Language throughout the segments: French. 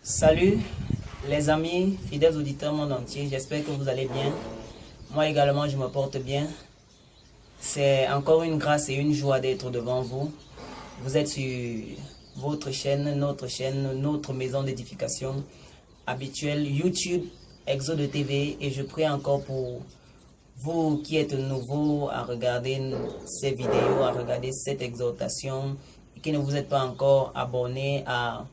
Salut les amis, fidèles auditeurs monde entier, j'espère que vous allez bien. Moi également je me porte bien. C'est encore une grâce et une joie d'être devant vous. Vous êtes sur votre chaîne, notre maison d'édification habituelle YouTube, Exode TV, et je prie encore pour vous qui êtes nouveaux à regarder ces vidéos, à regarder cette exhortation, et qui ne vous êtes pas encore abonnés, à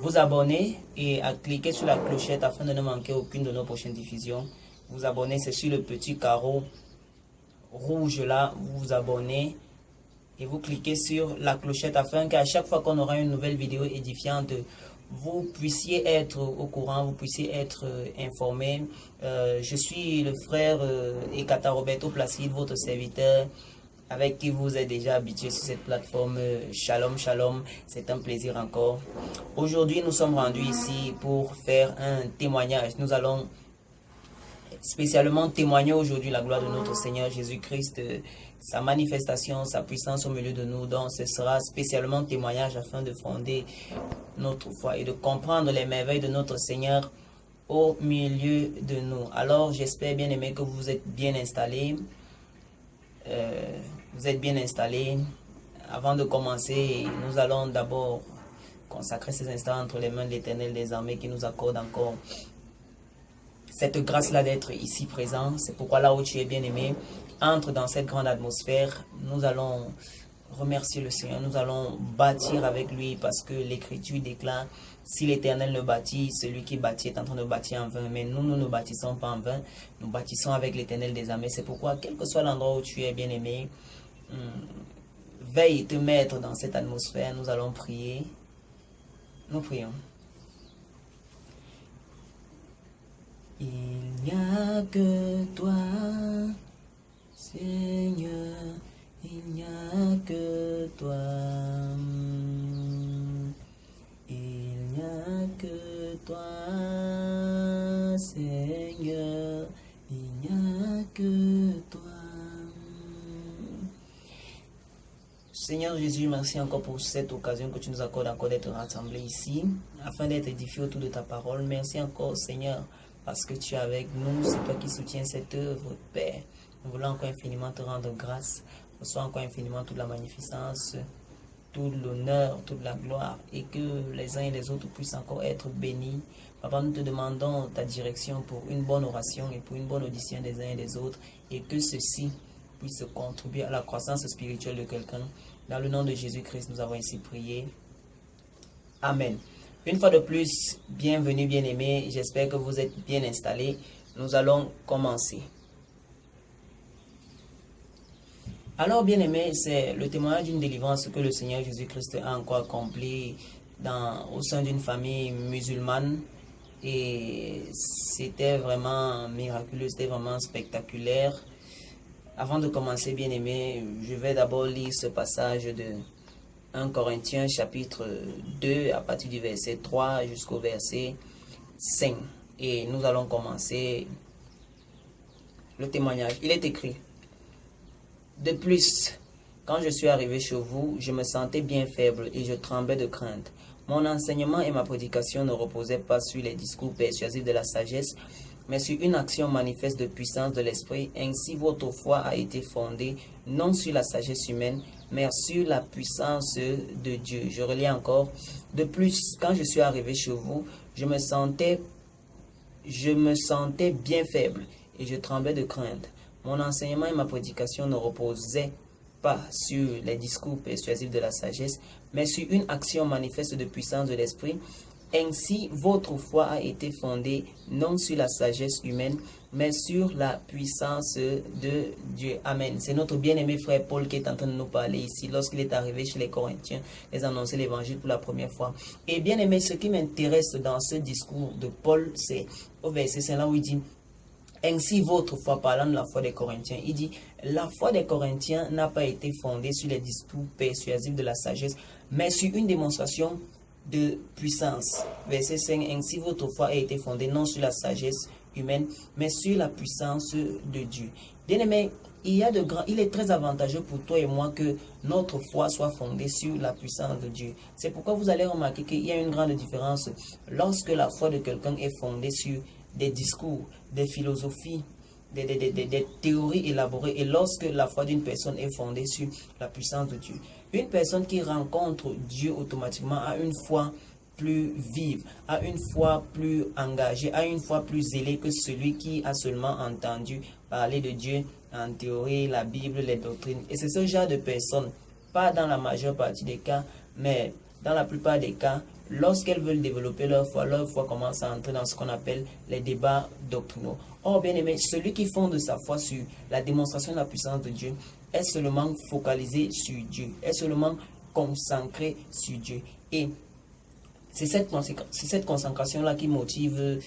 vous abonner et à cliquer sur la clochette afin de ne manquer aucune de nos prochaines diffusions. Vous abonner, c'est sur le petit carreau rouge là, vous vous abonnez et vous cliquez sur la clochette afin qu'à chaque fois qu'on aura une nouvelle vidéo édifiante, vous puissiez être au courant, vous puissiez être informé. Je suis le frère Ekata Roberto Placide, votre serviteur, avec qui vous êtes déjà habitué sur cette plateforme. Shalom, shalom, c'est un plaisir encore. Aujourd'hui, nous sommes rendus ici pour faire un témoignage. Nous allons spécialement témoigner aujourd'hui la gloire de notre Seigneur Jésus-Christ, sa manifestation, sa puissance au milieu de nous. Donc ce sera spécialement témoignage afin de fonder notre foi et de comprendre les merveilles de notre Seigneur au milieu de nous. Alors j'espère bien aimé que vous êtes bien installés. Avant de commencer, nous allons d'abord consacrer ces instants entre les mains de l'Éternel des armées qui nous accorde encore cette grâce-là d'être ici présent. C'est pourquoi là où tu es bien aimé, entre dans cette grande atmosphère. Nous allons remercier le Seigneur, nous allons bâtir avec lui parce que l'Écriture déclare: si l'Éternel le bâtit, celui qui bâtit est en train de bâtir en vain. Mais nous ne bâtissons pas en vain, nous bâtissons avec l'Éternel des armées. C'est pourquoi, quel que soit l'endroit où tu es bien aimé, veille te mettre dans cette atmosphère. Nous allons prier. Nous prions. Il n'y a que toi, Seigneur, il n'y a que toi. Il n'y a que toi, Seigneur, il n'y a que toi. Seigneur Jésus, merci encore pour cette occasion que tu nous accordes encore d'être rassemblés ici, afin d'être édifiés autour de ta parole. Merci encore, Seigneur, parce que tu es avec nous, c'est toi qui soutiens cette œuvre, Père. Nous voulons encore infiniment te rendre grâce. Reçois encore infiniment toute la magnificence, tout l'honneur, toute la gloire, et que les uns et les autres puissent encore être bénis. Papa, nous te demandons ta direction pour une bonne oration et pour une bonne audition des uns et des autres, et que ceci puisse contribuer à la croissance spirituelle de quelqu'un. Dans le nom de Jésus-Christ, nous avons ainsi prié. Amen. Une fois de plus, bienvenue, bien-aimés. J'espère que vous êtes bien installés. Nous allons commencer. Alors, bien-aimés, c'est le témoignage d'une délivrance que le Seigneur Jésus-Christ a encore accompli au sein d'une famille musulmane. Et c'était vraiment miraculeux, c'était vraiment spectaculaire. Avant de commencer, bien-aimés, je vais d'abord lire ce passage de 1 Corinthiens chapitre 2 à partir du verset 3 jusqu'au verset 5. Et nous allons commencer le témoignage. Il est écrit: de plus, quand je suis arrivé chez vous, je me sentais bien faible et je tremblais de crainte. Mon enseignement et ma prédication ne reposaient pas sur les discours persuasifs de la sagesse, mais sur une action manifeste de puissance de l'Esprit. Ainsi, votre foi a été fondée non sur la sagesse humaine, mais sur la puissance de Dieu. Je relis encore. De plus, quand je suis arrivé chez vous, je me sentais bien faible et je tremblais de crainte. Mon enseignement et ma prédication ne reposaient pas sur les discours persuasifs de la sagesse, mais sur une action manifeste de puissance de l'Esprit. Ainsi, votre foi a été fondée non sur la sagesse humaine, mais sur la puissance de Dieu. Amen. C'est notre bien-aimé frère Paul qui est en train de nous parler ici, lorsqu'il est arrivé chez les Corinthiens, les annoncer l'évangile pour la première fois. Et bien aimé, ce qui m'intéresse dans ce discours de Paul, c'est au verset 5 là où il dit: ainsi votre foi, parlant de la foi des Corinthiens, il dit: la foi des Corinthiens n'a pas été fondée sur les discours persuasifs de la sagesse, mais sur une démonstration de puissance. Verset 5, ainsi votre foi a été fondée non sur la sagesse humaine, mais sur la puissance de Dieu. Bien-aimé, il est très avantageux pour toi et moi que notre foi soit fondée sur la puissance de Dieu. C'est pourquoi vous allez remarquer qu'il y a une grande différence lorsque la foi de quelqu'un est fondée sur des discours, des philosophies, des théories élaborées, et lorsque la foi d'une personne est fondée sur la puissance de Dieu. Une personne qui rencontre Dieu automatiquement a une foi plus vive, a une foi plus engagée, a une foi plus zélée que celui qui a seulement entendu parler de Dieu en théorie, la Bible, les doctrines. Et c'est ce genre de personnes, pas dans la majeure partie des cas, mais dans la plupart des cas, lorsqu'elles veulent développer leur foi commence à entrer dans ce qu'on appelle les débats doctrinaux. Or, bien aimé, celui qui fonde sa foi sur la démonstration de la puissance de Dieu est seulement focalisé sur Dieu, est seulement concentré sur Dieu. Et c'est cette concentration-là qui motive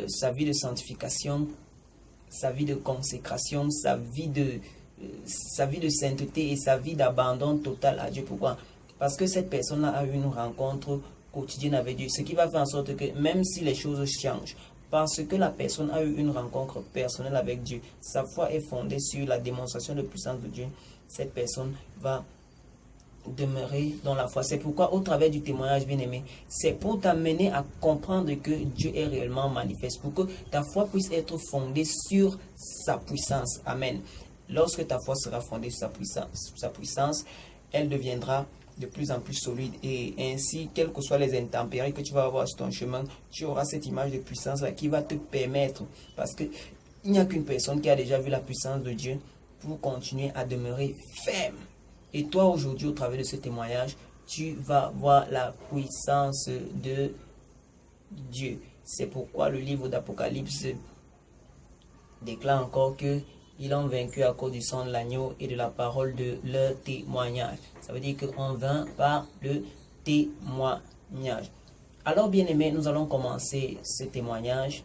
sa vie de sanctification, sa vie de consécration, sa vie de sainteté et sa vie d'abandon total à Dieu. Pourquoi? Parce que cette personne-là a eu une rencontre quotidienne avec Dieu, ce qui va faire en sorte que même si les choses changent, parce que la personne a eu une rencontre personnelle avec Dieu, sa foi est fondée sur la démonstration de puissance de Dieu, cette personne va demeurer dans la foi. C'est pourquoi au travers du témoignage, bien-aimé, c'est pour t'amener à comprendre que Dieu est réellement manifeste, pour que ta foi puisse être fondée sur sa puissance. Amen. Lorsque ta foi sera fondée sur sa puissance, elle deviendra de plus en plus solide, et ainsi, quelles que soient les intempéries que tu vas avoir sur ton chemin, tu auras cette image de puissance là qui va te permettre, parce que il n'y a qu'une personne qui a déjà vu la puissance de Dieu pour continuer à demeurer ferme. Et toi aujourd'hui, au travers de ce témoignage, tu vas voir la puissance de Dieu. C'est pourquoi le livre d'Apocalypse déclare encore que ils ont vaincu à cause du sang de l'agneau et de la parole de leur témoignage. Ça veut dire qu'on vainc par le témoignage. Alors, bien aimé, nous allons commencer ce témoignage.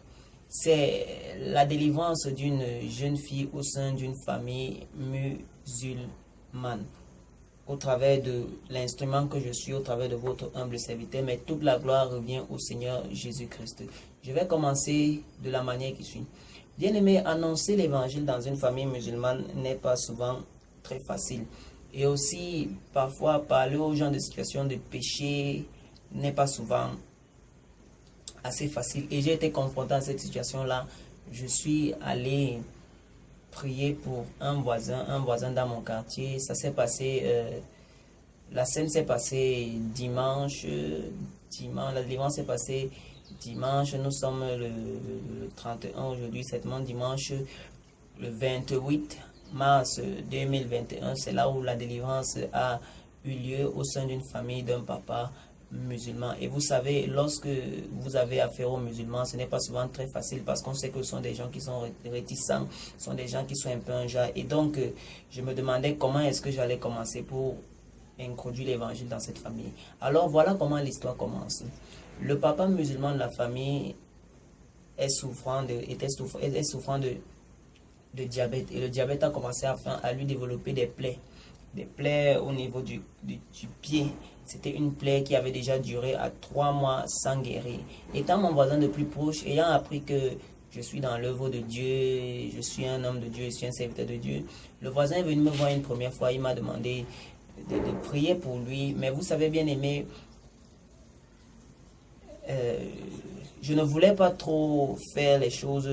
C'est la délivrance d'une jeune fille au sein d'une famille musulmane. Au travers de l'instrument que je suis, au travers de votre humble serviteur, mais toute la gloire revient au Seigneur Jésus-Christ. Je vais commencer de la manière qui suit. Bien aimé, annoncer l'évangile dans une famille musulmane n'est pas souvent très facile. Et aussi, parfois, parler aux gens de situations de péché n'est pas souvent assez facile. Et j'ai été confronté à cette situation-là. Je suis allé prier pour un voisin dans mon quartier. Ça s'est passé, la scène s'est passée dimanche, la délivrance s'est passée dimanche. Nous sommes le 31 aujourd'hui, certainement dimanche, le 28 mars 2021. C'est là où la délivrance a eu lieu au sein d'une famille d'un papa musulman. Et vous savez, lorsque vous avez affaire aux musulmans, ce n'est pas souvent très facile, parce qu'on sait que ce sont des gens qui sont réticents, ce sont des gens qui sont un peu injats. Et donc, je me demandais comment est-ce que j'allais commencer pour introduire l'évangile dans cette famille. Alors, voilà comment l'histoire commence. Le papa musulman de la famille était souffrant de diabète. Et le diabète a commencé à lui développer des plaies au niveau du pied. C'était une plaie qui avait déjà duré à 3 mois sans guérir. Étant mon voisin de plus proche, ayant appris que je suis dans l'œuvre de Dieu, je suis un homme de Dieu, je suis un serviteur de Dieu, le voisin est venu me voir une première fois, il m'a demandé de prier pour lui. Mais vous savez, bien aimé, je ne voulais pas trop faire les choses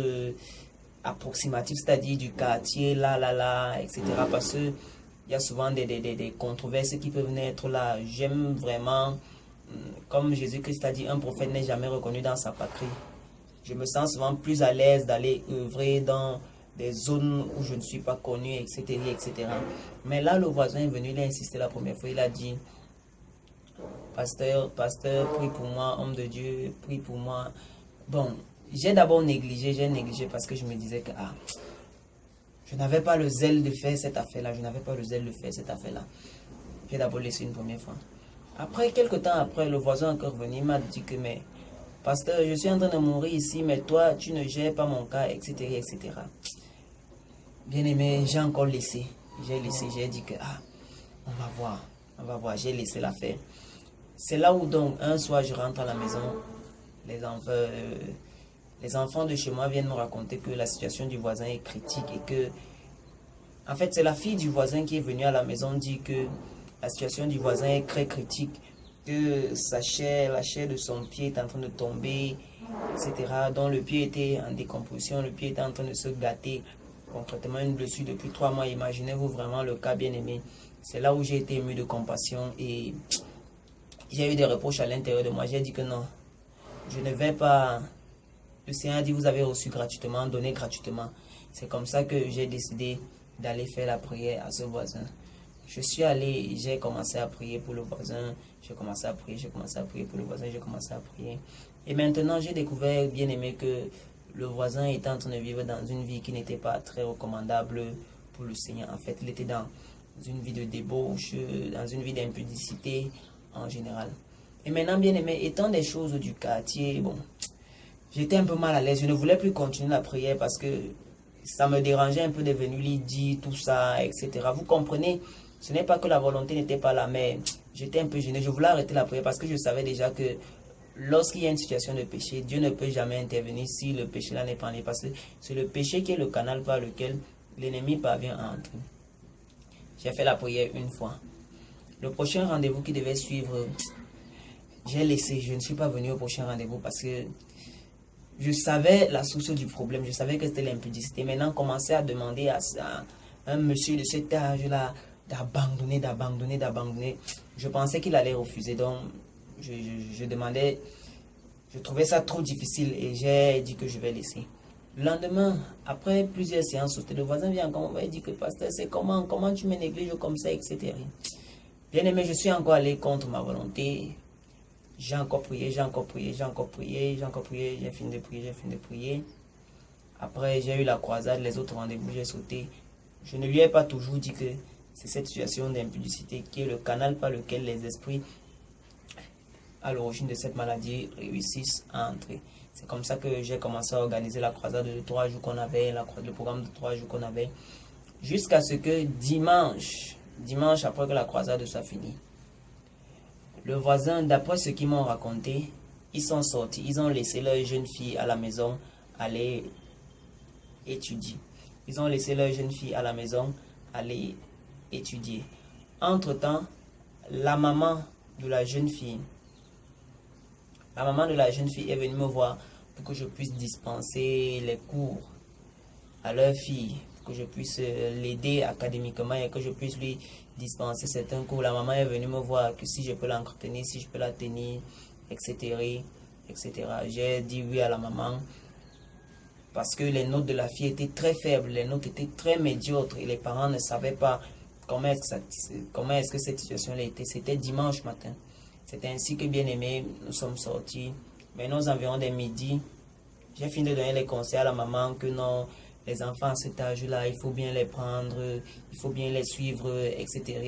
approximatives, c'est-à-dire du quartier, etc. Parce que il y a souvent des controverses qui peuvent naître là. J'aime vraiment, comme Jésus-Christ a dit, un prophète n'est jamais reconnu dans sa patrie. Je me sens souvent plus à l'aise d'aller œuvrer dans des zones où je ne suis pas connu, etc., etc. Mais là, le voisin est venu, il a insisté la première fois, il a dit, pasteur, prie pour moi, homme de Dieu, prie pour moi. Bon, j'ai d'abord négligé parce que je me disais que, je n'avais pas le zèle de faire cette affaire-là. J'ai d'abord laissé une première fois. Après, quelques temps après, le voisin est encore venu, il m'a dit que, mais, pasteur, je suis en train de mourir ici, mais toi, tu ne gères pas mon cas, etc., etc. Bien aimé, j'ai encore laissé. J'ai dit que, on va voir. J'ai laissé l'affaire. C'est là où donc un soir je rentre à la maison, les enfants de chez moi viennent me raconter que la situation du voisin est critique et que, en fait, c'est la fille du voisin qui est venue à la maison dire que la situation du voisin est très critique, que la chair de son pied est en train de tomber, etc. Donc le pied était en décomposition, le pied était en train de se gâter. Concrètement, une blessure depuis 3 mois. Imaginez-vous vraiment le cas, bien aimé. C'est là où j'ai été ému de compassion et j'ai eu des reproches à l'intérieur de moi. J'ai dit que non, je ne vais pas. Le Seigneur a dit, vous avez reçu gratuitement, donné gratuitement. C'est comme ça que j'ai décidé d'aller faire la prière à ce voisin. Je suis allé, j'ai commencé à prier pour le voisin. J'ai commencé à prier pour le voisin, j'ai commencé à prier. Et maintenant, j'ai découvert, bien aimé, que le voisin était en train de vivre dans une vie qui n'était pas très recommandable pour le Seigneur. En fait, il était dans une vie de débauche, dans une vie d'impudicité en général. Et maintenant, bien aimé, étant des choses du quartier, bon, j'étais un peu mal à l'aise. Je ne voulais plus continuer la prière parce que ça me dérangeait un peu de venir lui dire tout ça, etc. Vous comprenez, ce n'est pas que la volonté n'était pas là, mais j'étais un peu gêné. Je voulais arrêter la prière parce que je savais déjà que lorsqu'il y a une situation de péché, Dieu ne peut jamais intervenir si le péché là n'est pas né. Parce que c'est le péché qui est le canal par lequel l'ennemi parvient à entrer. J'ai fait la prière une fois. Le prochain rendez-vous qui devait suivre, j'ai laissé. Je ne suis pas venu au prochain rendez-vous parce que je savais la source du problème. Je savais que c'était l'impudicité. Maintenant, commencer à demander à un monsieur de cet âge-là d'abandonner. Je pensais qu'il allait refuser. Donc, je demandais, je trouvais ça trop difficile et j'ai dit que je vais laisser. Le lendemain, après plusieurs séances, le voisin vient encore me dire que pasteur, c'est comment tu me négliges comme ça, etc. Bien aimé, je suis encore allé contre ma volonté. J'ai encore prié, j'ai fini de prier. Après, j'ai eu la croisade, les autres rendez-vous, j'ai sauté. Je ne lui ai pas toujours dit que c'est cette situation d'impudicité qui est le canal par lequel les esprits à l'origine de cette maladie réussissent à entrer. C'est comme ça que j'ai commencé à organiser la croisade de 3 jours qu'on avait, le programme de 3 jours qu'on avait, jusqu'à ce que dimanche après que la croisade soit finie, le voisin, d'après ce qu'ils m'ont raconté, ils sont sortis, ils ont laissé leur jeune fille à la maison aller étudier. Entre-temps, la maman de la jeune fille est venue me voir pour que je puisse dispenser les cours à leur fille, pour que je puisse l'aider académiquement et que je puisse lui dispenser certains cours. La maman est venue me voir que si je peux l'entretenir, si je peux la tenir, etc. J'ai dit oui à la maman parce que les notes de la fille étaient très faibles, les notes étaient très médiocres et les parents ne savaient pas comment est-ce que cette situation-là était. C'était dimanche matin. C'est ainsi que, bien aimé, nous sommes sortis. Mais nous environ des midi, j'ai fini de donner les conseils à la maman que non, les enfants à cet âge-là, il faut bien les prendre, il faut bien les suivre, etc.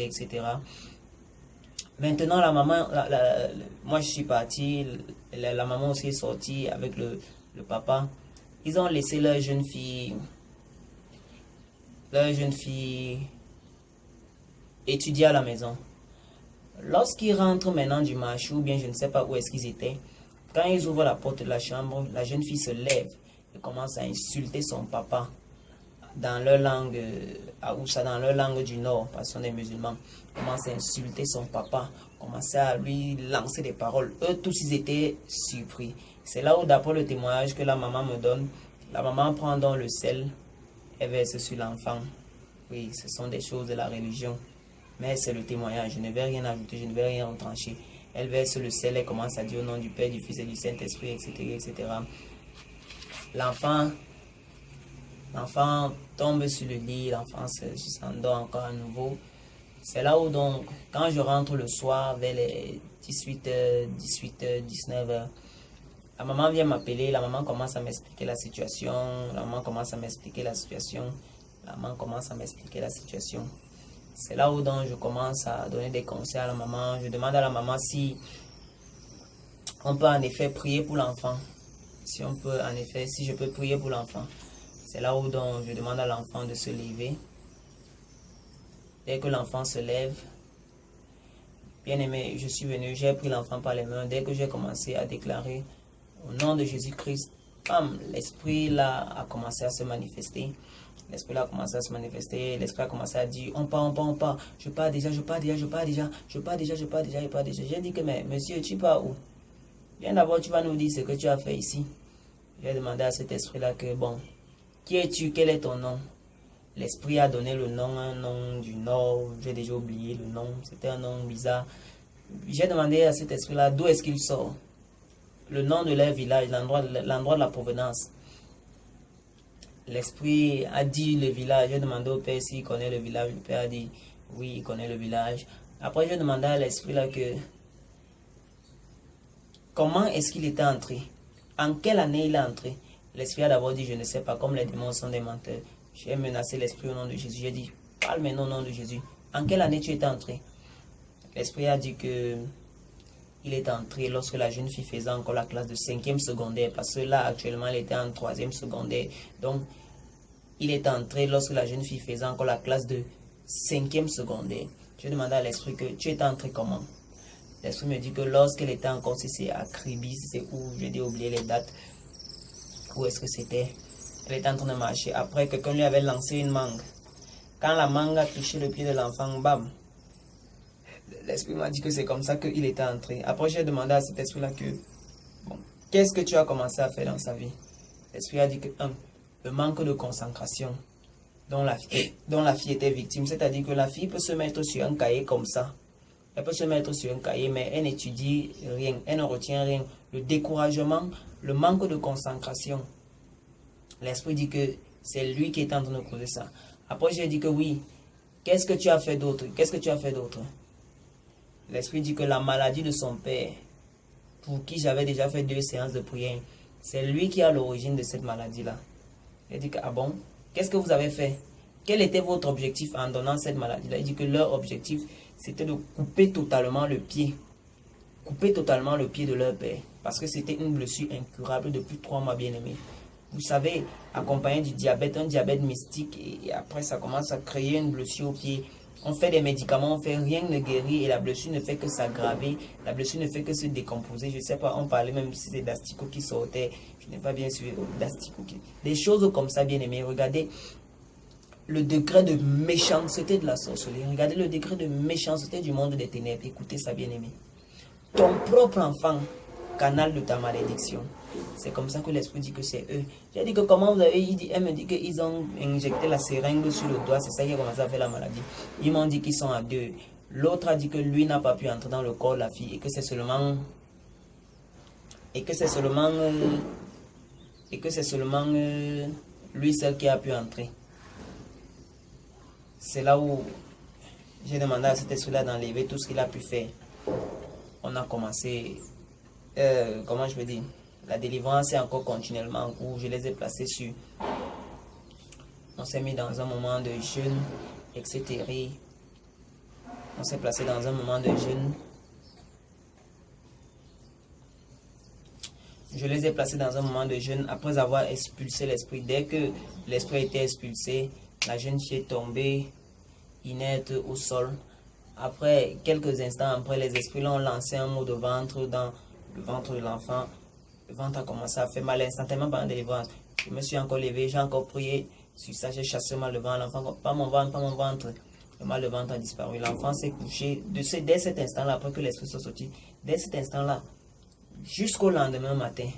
Maintenant, la maman, moi je suis parti, la maman aussi est sortie avec le papa. Ils ont laissé leur jeune fille étudier à la maison. Lorsqu'ils rentrent maintenant du marché, ou bien je ne sais pas où est-ce qu'ils étaient, quand ils ouvrent la porte de la chambre, la jeune fille se lève et commence à insulter son papa dans leur langue, dans leur langue du Nord, parce qu'on est musulmans. Commence à insulter son papa, commence à lui lancer des paroles. Eux tous, ils étaient surpris. C'est là où, d'après le témoignage que la maman me donne, la maman prend dans le sel et verse sur l'enfant. Oui, ce sont des choses de la religion. Mais c'est le témoignage, je ne vais rien ajouter, je ne vais rien retrancher. Elle verse le sel, elle commence à dire au nom du Père, du Fils et du Saint-Esprit, etc. L'enfant tombe sur le lit, l'enfant s'endort encore à nouveau. C'est là où donc, quand je rentre le soir, vers les 18h, 19h, la maman vient m'appeler, la maman commence à m'expliquer la situation. C'est là où donc je commence à donner des conseils à la maman. Je demande à la maman si on peut en effet prier pour l'enfant. Si je peux prier pour l'enfant. C'est là où donc je demande à l'enfant de se lever. Dès que l'enfant se lève, Bien aimé, je suis venu, j'ai pris l'enfant par les mains. Dès que j'ai commencé à déclarer au nom de Jésus-Christ, l'esprit là a commencé à se manifester. L'esprit là a commencé à se manifester. L'esprit a commencé à dire, on part. Je pars déjà. J'ai dit que, mais monsieur, tu pars où? Bien d'abord, tu vas nous dire ce que tu as fait ici. J'ai demandé à cet esprit-là que, bon, qui es-tu? Quel est ton nom? L'esprit a donné le nom, un nom du Nord. J'ai déjà oublié le nom. C'était un nom bizarre. J'ai demandé à cet esprit-là d'où est-ce qu'il sort. Le nom de leur village, l'endroit de la provenance. L'esprit a dit le village. J'ai demandé au père s'il connaît le village. Le père a dit oui, il connaît le village. Après, j'ai demandé à l'esprit-là que comment est-ce qu'il était entré? En quelle année il est entré? L'esprit a d'abord dit je ne sais pas, comme les démons sont des menteurs. J'ai menacé l'esprit au nom de Jésus. J'ai dit parle maintenant au nom de Jésus. En quelle année tu étais entré? L'esprit a dit que il est entré lorsque la jeune fille faisait encore la classe de 5e secondaire. Parce que là, actuellement, elle était en 3e secondaire. Donc, il est entré lorsque la jeune fille faisait encore la classe de 5e secondaire. Je demandais à l'esprit que tu étais entré comment? L'esprit me dit que lorsqu'elle était encore, si c'est à Kribi, si c'est où, j'ai dû oublier les dates. Où est-ce que c'était? Elle était en train de marcher. Après, quelqu'un lui avait lancé une mangue. Quand la mangue a touché le pied de l'enfant, bam! L'esprit m'a dit que c'est comme ça qu'il était entré. Après, j'ai demandé à cet esprit-là que, bon, qu'est-ce que tu as commencé à faire dans sa vie? L'esprit a dit que, le manque de concentration dont la fille était victime. C'est-à-dire que la fille peut se mettre sur un cahier comme ça. Elle peut se mettre sur un cahier, mais elle n'étudie rien. Elle ne retient rien. Le découragement, le manque de concentration. L'esprit dit que c'est lui qui est en train de causer ça. Après, j'ai dit que oui. Qu'est-ce que tu as fait d'autre? Qu'est-ce que tu as fait d'autre? L'esprit dit que la maladie de son père, pour qui j'avais déjà fait 2 séances de prière, c'est lui qui a l'origine de cette maladie-là. Il dit que, ah bon, qu'est-ce que vous avez fait? Quel était votre objectif en donnant cette maladie-là? Il dit que leur objectif, c'était de couper totalement le pied. Couper totalement le pied de leur père. Parce que c'était une blessure incurable depuis 3 mois, bien aimé. Vous savez, accompagné du diabète, un diabète mystique, et après ça commence à créer une blessure au pied. On fait des médicaments, on fait rien ne guérit et la blessure ne fait que s'aggraver, la blessure ne fait que se décomposer. Je sais pas, on parlait même si c'est d'asticot qui sortait, je n'ai pas bien suivi d'asticot. Des choses comme ça, bien aimé. Regardez le degré de méchanceté de la sorcellerie. Regardez le degré de méchanceté du monde des ténèbres. Écoutez ça, bien aimé. Ton propre enfant, canal de ta malédiction. C'est comme ça que l'esprit dit que c'est eux. J'ai dit que comment vous avez... Elle me dit qu'ils ont injecté la seringue sur le doigt. C'est ça qui a commencé à faire la maladie. Ils m'ont dit qu'ils sont à 2. L'autre a dit que lui n'a pas pu entrer dans le corps de la fille. Et que c'est seulement... lui seul qui a pu entrer. C'est là où j'ai demandé à cet esprit-là d'enlever tout ce qu'il a pu faire. On a commencé... comment je veux dire? La délivrance est encore continuellement en cours. Je les ai placés sur. On s'est mis dans un moment de jeûne, etc. On s'est placé dans un moment de jeûne. Je les ai placés dans un moment de jeûne après avoir expulsé l'esprit. Dès que l'esprit était expulsé, la jeune fille est tombée inerte au sol. Après quelques instants après, les esprits l'ont lancé un mot de ventre dans le ventre de l'enfant. Le ventre a commencé à faire mal instantanément pendant la délivrance. Je me suis encore levé, j'ai encore prié. Sur ça, j'ai chassé le mal de ventre. L'enfant, pas mon ventre. Le mal de ventre a disparu. L'enfant s'est couché. Dès cet instant-là, après que l'esprit soit sorti, dès cet instant-là, jusqu'au lendemain matin,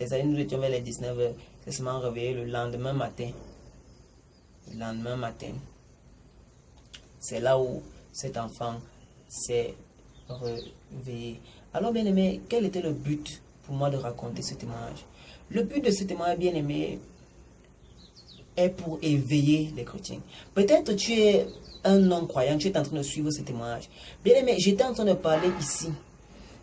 ça y est, nous étions vers les 19h, c'est seulement réveillé le lendemain matin. C'est là où cet enfant s'est réveillé. Alors, bien aimé, quel était le but pour moi de raconter ce témoignage? Le but de ce témoignage, bien aimé, est pour éveiller les chrétiens. Peut-être tu es un non-croyant, tu es en train de suivre ce témoignage. Bien aimé, j'étais en train de parler ici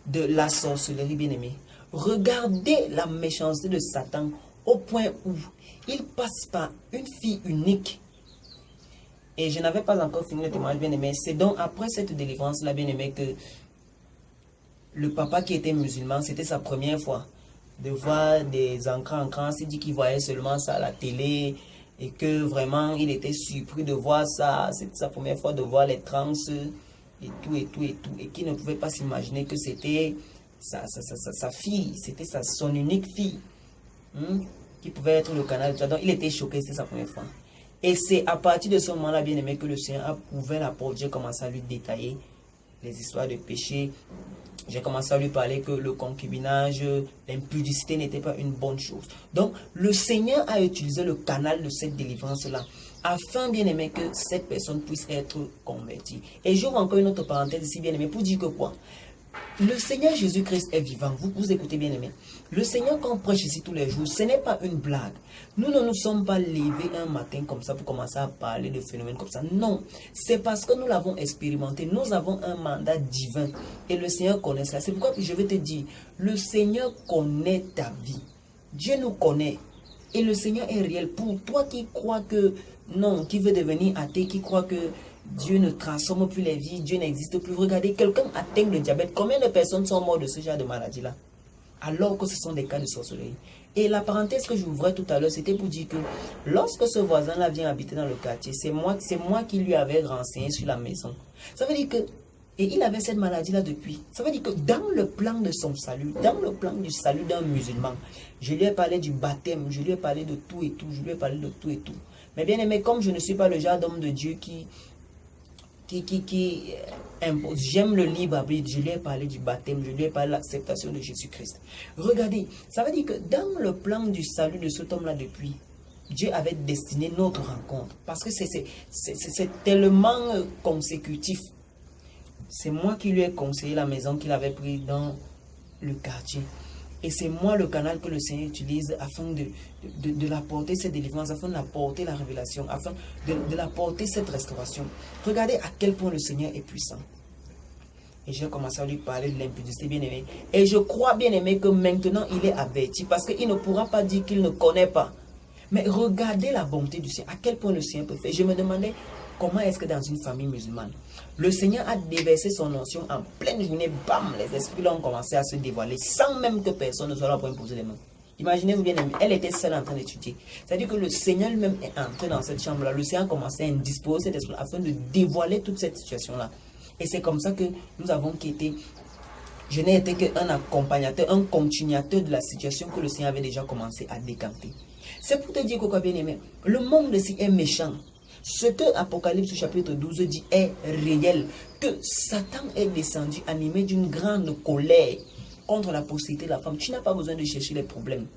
de la sorcellerie, bien aimé. Regardez la méchanceté de Satan au point où il passe par une fille unique. Et je n'avais pas encore fini le témoignage, bien aimé. C'est donc après cette délivrance-là, bien aimé, que le papa qui était musulman, c'était sa première fois de voir des encrans. Il dit qu'il voyait seulement ça à la télé et que vraiment il était surpris de voir ça. C'était sa première fois de voir les trans et tout, et qui ne pouvait pas s'imaginer que c'était sa fille, c'était son unique fille, qui pouvait être le canal. Donc il était choqué, c'était sa première fois. Et c'est à partir de ce moment-là, bien aimé, que le Seigneur a ouvert la porte. J'ai commencé à lui détailler les histoires de péché. J'ai commencé à lui parler que le concubinage, l'impudicité n'était pas une bonne chose. Donc, le Seigneur a utilisé le canal de cette délivrance-là afin, bien aimé, que cette personne puisse être convertie. Et j'ouvre encore une autre parenthèse ici, bien aimé, pour dire que quoi? Le Seigneur Jésus-Christ est vivant. Vous écoutez bien aimé. Le Seigneur qu'on prêche ici tous les jours, ce n'est pas une blague. Nous ne nous sommes pas levés un matin comme ça pour commencer à parler de phénomènes comme ça. Non, c'est parce que nous l'avons expérimenté. Nous avons un mandat divin et le Seigneur connaît cela. C'est pourquoi je vais te dire, le Seigneur connaît ta vie. Dieu nous connaît et le Seigneur est réel. Pour toi qui crois que non, qui veut devenir athée, qui croit que Dieu ne transforme plus les vies, Dieu n'existe plus. Regardez, quelqu'un atteint le diabète. Combien de personnes sont mortes de ce genre de maladie-là? Alors que ce sont des cas de sorcellerie. Et la parenthèse que j'ouvrais tout à l'heure, c'était pour dire que lorsque ce voisin-là vient habiter dans le quartier, c'est moi qui lui avais renseigné sur la maison. Ça veut dire que, et il avait cette maladie-là depuis. Ça veut dire que dans le plan de son salut, dans le plan du salut d'un musulman, je lui ai parlé du baptême, je lui ai parlé de tout et tout, je lui ai parlé de tout et tout. Mais bien aimé, comme je ne suis pas le genre d'homme de Dieu qui impose, j'aime le libre arbitre, je lui ai parlé du baptême, je lui ai parlé de l'acceptation de Jésus-Christ. Regardez, ça veut dire que dans le plan du salut de cet homme-là depuis, Dieu avait destiné notre rencontre. Parce que c'est tellement consécutif. C'est moi qui lui ai conseillé la maison qu'il avait prise dans le quartier. Et c'est moi le canal que le Seigneur utilise afin de l'apporter cette délivrance, afin d'apporter la révélation, afin de l'apporter cette restauration. Regardez à quel point le Seigneur est puissant. Et j'ai commencé à lui parler de l'impudicité, bien aimé. Et je crois, bien aimé, que maintenant il est averti parce qu'il ne pourra pas dire qu'il ne connaît pas. Mais regardez la bonté du Seigneur, à quel point le Seigneur peut faire. Je me demandais comment est-ce que dans une famille musulmane, le Seigneur a déversé son onction en pleine journée, bam, les esprits là ont commencé à se dévoiler sans même que personne ne soit là pour imposer les mains. Imaginez-vous bien, elle était seule en train d'étudier. C'est-à-dire que le Seigneur lui-même est entré dans cette chambre-là. Le Seigneur a commencé à indisposer cet esprit afin de dévoiler toute cette situation-là. Et c'est comme ça que nous avons quitté. Je n'ai été qu'un accompagnateur, un continuateur de la situation que le Seigneur avait déjà commencé à décanter. C'est pour te dire que, quoi, bien aimé, le monde ici est méchant. Ce que Apocalypse chapitre 12 dit est réel. Que Satan est descendu animé d'une grande colère contre la postérité de la femme. Tu n'as pas besoin de chercher les problèmes.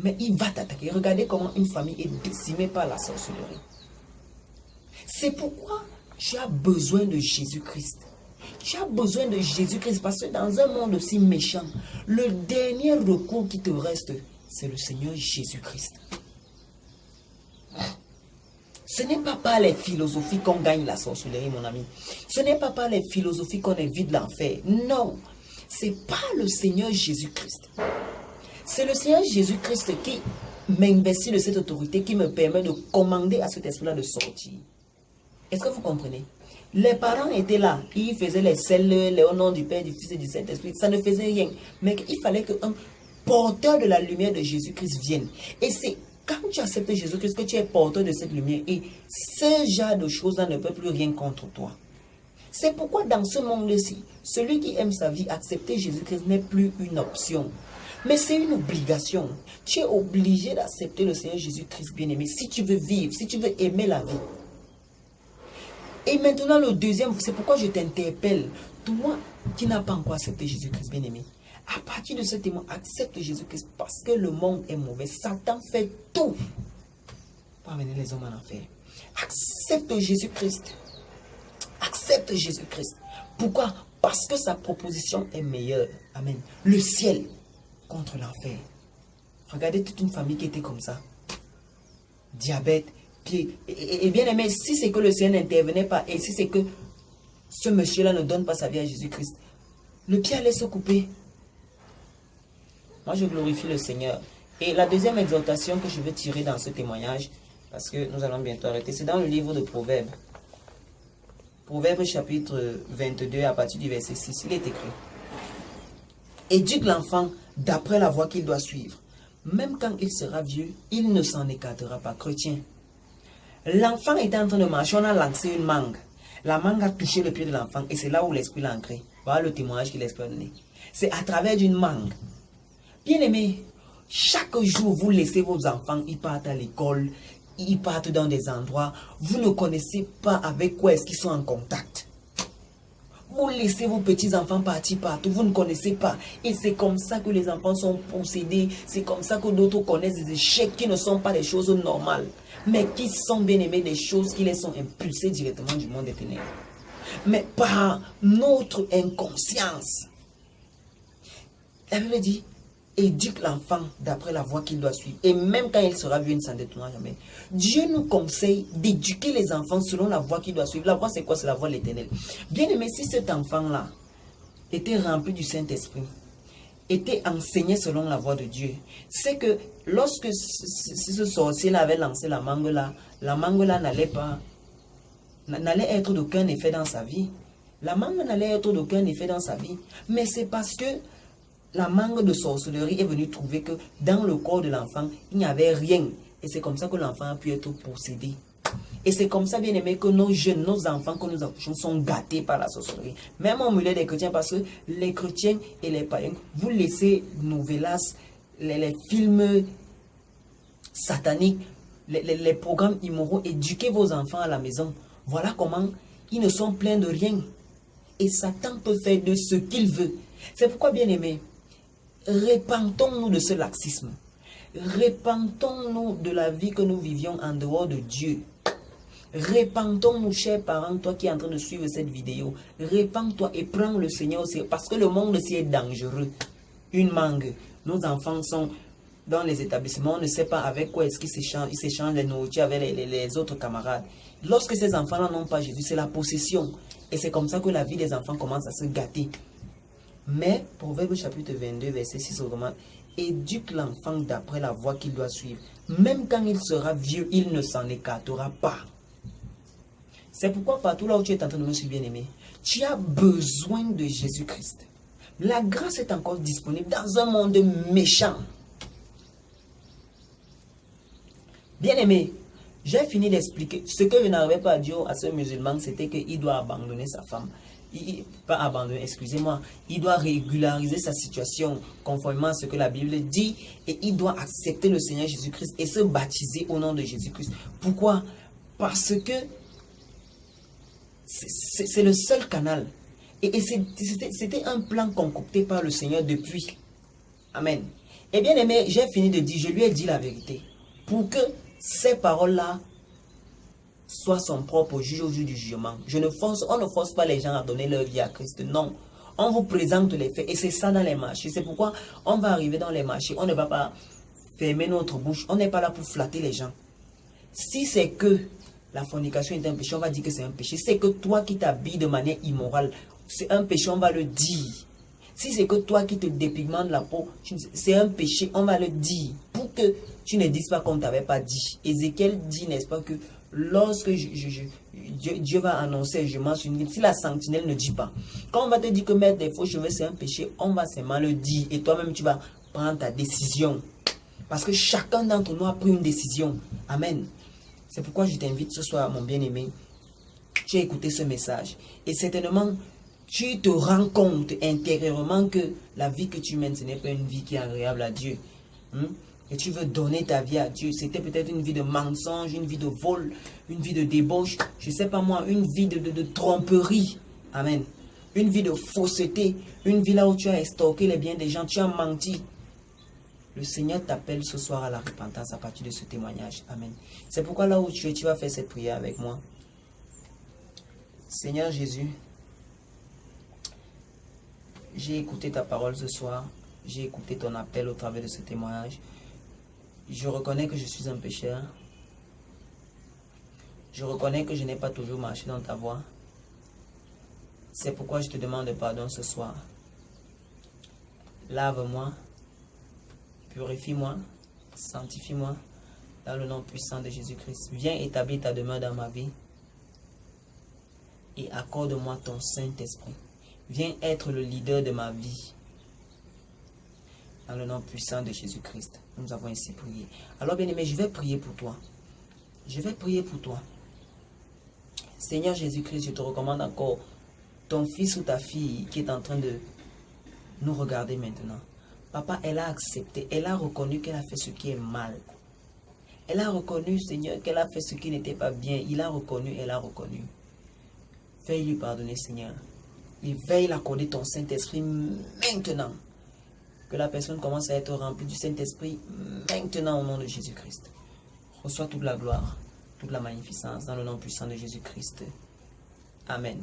Mais il va t'attaquer. Regardez comment une famille est décimée par la sorcellerie. C'est pourquoi tu as besoin de Jésus-Christ. Tu as besoin de Jésus-Christ parce que dans un monde aussi méchant, le dernier recours qui te reste, c'est le Seigneur Jésus-Christ. Ce n'est pas par les philosophies qu'on gagne la sorcellerie, mon ami. Ce n'est pas par les philosophies qu'on évite l'enfer. Non, c'est pas le Seigneur Jésus-Christ. C'est le Seigneur Jésus-Christ qui m'investit de cette autorité, qui me permet de commander à cet esprit-là de sortir. Est-ce que vous comprenez? Les parents étaient là, ils faisaient les selles, au nom du Père, du Fils et du Saint-Esprit. Ça ne faisait rien. Mais il fallait qu'un porteur de la lumière de Jésus-Christ vienne. Et c'est quand tu acceptes Jésus-Christ que tu es porteur de cette lumière. Et ce genre de choses-là ne peut plus rien contre toi. C'est pourquoi dans ce monde-ci, celui qui aime sa vie, accepter Jésus-Christ n'est plus une option. Mais c'est une obligation. Tu es obligé d'accepter le Seigneur Jésus-Christ bien-aimé si tu veux vivre, si tu veux aimer la vie. Et maintenant, le deuxième, c'est pourquoi je t'interpelle. Toi qui n'as pas encore accepté Jésus-Christ, bien-aimé, à partir de ce témoin, accepte Jésus-Christ parce que le monde est mauvais. Satan fait tout pour amener les hommes en enfer. Accepte Jésus-Christ. Accepte Jésus-Christ. Pourquoi? Parce que sa proposition est meilleure. Amen. Le ciel contre l'enfer. Regardez toute une famille qui était comme ça. Diabète. Et bien aimé, si c'est que le Seigneur n'intervenait pas et si c'est que ce monsieur-là ne donne pas sa vie à Jésus-Christ, le pied allait se couper. Moi, je glorifie le Seigneur. Et la deuxième exhortation que je veux tirer dans ce témoignage, parce que nous allons bientôt arrêter, c'est dans le livre de Proverbes. Proverbes chapitre 22 à partir du verset 6, il est écrit: éduque l'enfant d'après la voie qu'il doit suivre. Même quand il sera vieux, il ne s'en écartera pas. Chrétien. L'enfant était en train de marcher, on a lancé une mangue. La mangue a touché le pied de l'enfant et c'est là où l'esprit l'a ancré. Voilà le témoignage qu'il l'esprit a donné. C'est à travers d'une mangue. Bien aimé, chaque jour vous laissez vos enfants, ils partent à l'école, ils partent dans des endroits, vous ne connaissez pas avec quoi est-ce qu'ils sont en contact. Vous laissez vos petits-enfants partir partout, vous ne connaissez pas. Et c'est comme ça que les enfants sont possédés. C'est comme ça que d'autres connaissent des échecs qui ne sont pas des choses normales. Mais qui sont bien aimés des choses qui les sont impulsées directement du monde des ténèbres. Mais par notre inconscience, la Bible dit, éduque l'enfant d'après la voie qu'il doit suivre. Et même quand il sera vieux, il ne s'en détournera jamais. Dieu nous conseille d'éduquer les enfants selon la voie qu'il doit suivre. La voie, c'est quoi? C'est la voie de l'Éternel. Bien aimé, si cet enfant-là était rempli du Saint-Esprit, était enseigné selon la voie de Dieu, c'est que lorsque ce sorcier-là avait lancé la mangue-là n'allait être d'aucun effet dans sa vie. La mangue n'allait être d'aucun effet dans sa vie. Mais c'est parce que la mangue de sorcellerie est venue trouver que dans le corps de l'enfant, il n'y avait rien. Et c'est comme ça que l'enfant a pu être possédé. Et c'est comme ça, bien aimé, que nos jeunes, nos enfants que nous accouchons sont gâtés par la sorcellerie. Même au milieu des chrétiens, parce que les chrétiens et les païens, vous laissez novelas, les films sataniques, les programmes immoraux, éduquer vos enfants à la maison. Voilà comment ils ne sont pleins de rien. Et Satan peut faire de ce qu'il veut. C'est pourquoi, bien aimé, repentons-nous de ce laxisme. Repentons-nous de la vie que nous vivions en dehors de Dieu. Repentons-nous, chers parents, toi qui es en train de suivre cette vidéo. Repends-toi et prends le Seigneur au sérieux. Parce que le monde aussi est dangereux. Une mangue. Nos enfants sont dans les établissements. On ne sait pas avec quoi est-ce qu'ils s'échangent les nourritures avec les autres camarades. Lorsque ces enfants-là n'ont pas Jésus, c'est la possession. Et c'est comme ça que la vie des enfants commence à se gâter. Mais, Proverbe chapitre 22, verset 6, éduque l'enfant d'après la voie qu'il doit suivre. Même quand il sera vieux, il ne s'en écartera pas. C'est pourquoi partout là où tu es en train de me suivre, bien-aimé, tu as besoin de Jésus-Christ. La grâce est encore disponible dans un monde méchant. Bien-aimé, j'ai fini d'expliquer. Ce que je n'arrivais pas à dire à ce musulman, c'était qu'il doit abandonner sa femme. Pas abandonner, excusez-moi. Il doit régulariser sa situation conformément à ce que la Bible dit. Et il doit accepter le Seigneur Jésus-Christ et se baptiser au nom de Jésus-Christ. Pourquoi? Parce que c'est le seul canal. Et c'était un plan concocté par le Seigneur depuis. Amen. Et bien aimé, j'ai fini de dire, je lui ai dit la vérité. Pour que ces paroles-là soient son propre juge au jour du jugement. On ne force pas les gens à donner leur vie à Christ. Non. On vous présente les faits. Et c'est ça dans les marchés. C'est pourquoi on va arriver dans les marchés. On ne va pas fermer notre bouche. On n'est pas là pour flatter les gens. Si c'est que la fornication est un péché, on va dire que c'est un péché. C'est que toi qui t'habilles de manière immorale, c'est un péché, on va le dire. Si c'est que toi qui te dépigmentes la peau, c'est un péché, on va le dire. Pour que tu ne dises pas qu'on ne t'avait pas dit. Ézéchiel dit, n'est-ce pas, que lorsque Dieu va annoncer, je mange une ville, si la sentinelle ne dit pas, quand on va te dire que mettre des faux cheveux c'est un péché, on va seulement le dire. Et toi-même, tu vas prendre ta décision. Parce que chacun d'entre nous a pris une décision. Amen. C'est pourquoi je t'invite ce soir, mon bien-aimé, tu as écouté ce message. Et certainement, tu te rends compte intérieurement que la vie que tu mènes, ce n'est pas une vie qui est agréable à Dieu. Et tu veux donner ta vie à Dieu. C'était peut-être une vie de mensonge, une vie de vol, une vie de débauche. Je ne sais pas moi, une vie de tromperie. Amen. Une vie de fausseté. Une vie là où tu as estorqué les biens des gens, tu as menti. Le Seigneur t'appelle ce soir à la repentance à partir de ce témoignage. Amen. C'est pourquoi là où tu es, tu vas faire cette prière avec moi. Seigneur Jésus, j'ai écouté ta parole ce soir. J'ai écouté ton appel au travers de ce témoignage. Je reconnais que je suis un pécheur. Je reconnais que je n'ai pas toujours marché dans ta voie. C'est pourquoi je te demande pardon ce soir. Lave-moi. Purifie-moi, sanctifie-moi, dans le nom puissant de Jésus-Christ. Viens établir ta demeure dans ma vie et accorde-moi ton Saint-Esprit. Viens être le leader de ma vie. Dans le nom puissant de Jésus-Christ. Nous avons ainsi prié. Alors bien aimé, je vais prier pour toi. Je vais prier pour toi. Seigneur Jésus-Christ, je te recommande encore ton fils ou ta fille qui est en train de nous regarder maintenant. Papa, elle a accepté, elle a reconnu qu'elle a fait ce qui est mal. Elle a reconnu, Seigneur, qu'elle a fait ce qui n'était pas bien. Il a reconnu, elle a reconnu. Veuille lui pardonner, Seigneur. Et veuille l'accorder ton Saint-Esprit maintenant. Que la personne commence à être remplie du Saint-Esprit maintenant au nom de Jésus-Christ. Reçois toute la gloire, toute la magnificence dans le nom puissant de Jésus-Christ. Amen.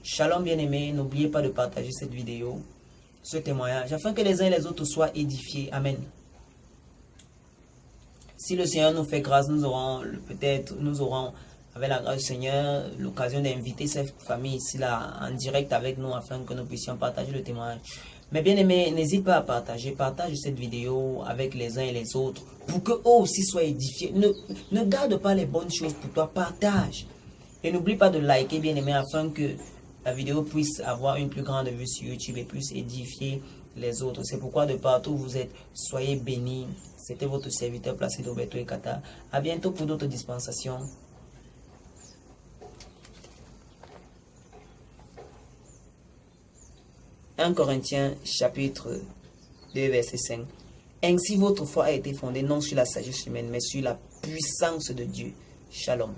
Shalom bien-aimés, n'oubliez pas de partager cette vidéo, ce témoignage, afin que les uns et les autres soient édifiés. Amen. Si le Seigneur nous fait grâce, nous aurons avec la grâce du Seigneur, l'occasion d'inviter cette famille ici là en direct avec nous afin que nous puissions partager le témoignage. Mais bien aimé, n'hésite pas à partage cette vidéo avec les uns et les autres pour que eux aussi soient édifiés. Ne garde pas les bonnes choses pour toi, partage. Et n'oublie pas de liker bien aimé afin que la vidéo puisse avoir une plus grande vue sur YouTube et puisse édifier les autres. C'est pourquoi de partout où vous êtes, soyez bénis. C'était votre serviteur Placido Roberto Ekata. À bientôt pour d'autres dispensations. 1 Corinthiens chapitre 2 verset 5. Ainsi votre foi a été fondée non sur la sagesse humaine mais sur la puissance de Dieu. Shalom.